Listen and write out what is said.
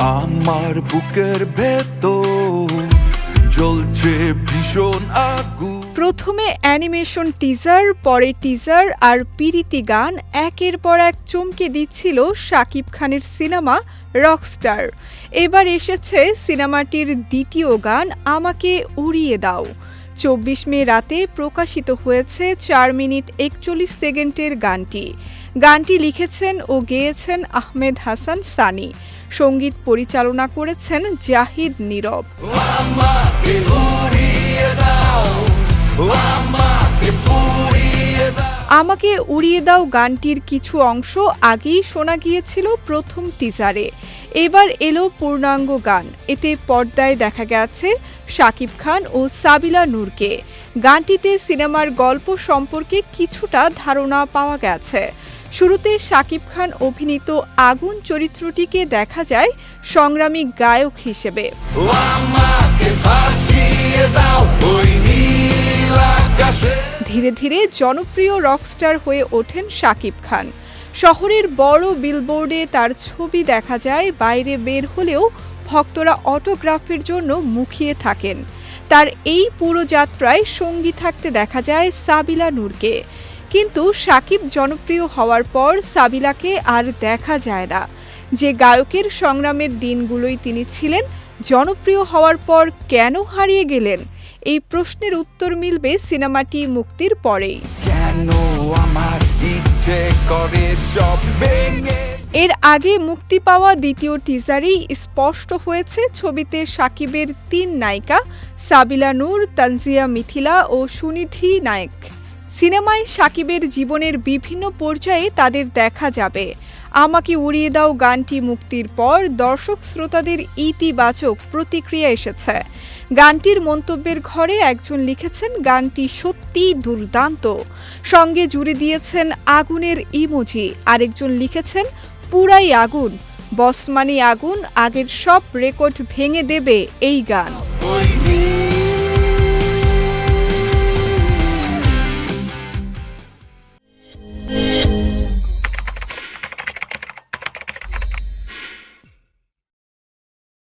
আমার বুকের ভেতর জ্বলছে ভীষণ আগুন। প্রথমে অ্যানিমেশন টিজার, পরে টিজার আর পিরিতি গান একের পর এক চমকে দিচ্ছিল শাকিব খানের সিনেমা রকস্টার। এবার এসেছে সিনেমাটির দ্বিতীয় গান আমাকে উড়িয়ে দাও। ২৪ মে রাতে প্রকাশিত হয়েছে ৪ মিনিট ৪১ সেকেন্ডের গানটি। গানটি লিখেছেন ও গেয়েছেন আহমেদ হাসান সানি। সঙ্গীত পরিচালনা করেছেন জাহিদ নীরব। আমাকে উড়িয়ে দাও গানটির কিছু অংশ আগেই শোনা গিয়েছিল প্রথম টিজারে। এবার এলো পূর্ণাঙ্গ গান। এতে পর্দায় দেখা গেছে শাকিব খান ও সাবিলা নূরকে। গানটিতে সিনেমার গল্প সম্পর্কে কিছুটা ধারণা পাওয়া গেছে। শুরুতে শাকিব খান অভিনীত আগুন চরিত্রটিকে দেখা যায় সংগ্রামী গায়ক হিসেবে। ধীরে ধীরে জনপ্রিয় রকস্টার হয়ে ওঠেন শাকিব খান। শহরের বড় বিলবোর্ডে তার ছবি দেখা যায়। বাইরে বের হলেও ভক্তরা অটোগ্রাফের জন্য মুখিয়ে থাকেন। তার এই পুরো যাত্রায় সঙ্গী থাকতে দেখা যায় সাবিলা নূরকে। কিন্তু শাকিব জনপ্রিয় হওয়ার পর সাবিলাকে আর দেখা যায় না। যে গায়কের সংগ্রামের দিনগুলোই তিনি ছিলেন, জনপ্রিয় হওয়ার পর কেন হারিয়ে গেলেন? এই প্রশ্নের উত্তর মিলবে সিনেমাটি মুক্তির পরেই। এর আগে মুক্তি পাওয়া দ্বিতীয় টিজারেই স্পষ্ট হয়েছে ছবিতে শাকিবের ৩ নায়িকা সাবিলা নূর, তানজিয়া মিথিলা ও সুনিধি নায়েক। সিনেমায় শাকিবের জীবনের বিভিন্ন পর্যায়ে তাদের দেখা যাবে। আমাকে উড়িয়ে দাও গানটি মুক্তির পর দর্শক শ্রোতাদের ইতিবাচক প্রতিক্রিয়া এসেছে। গানটির মন্তব্যের ঘরে একজন লিখেছেন গানটি সত্যিই দুর্দান্ত, সঙ্গে জুড়ে দিয়েছেন আগুনের ইমোজি। আরেকজন লিখেছেন পুরাই আগুন, বসমানি আগুন, আগের সব রেকর্ড ভেঙে দেবে এই গান।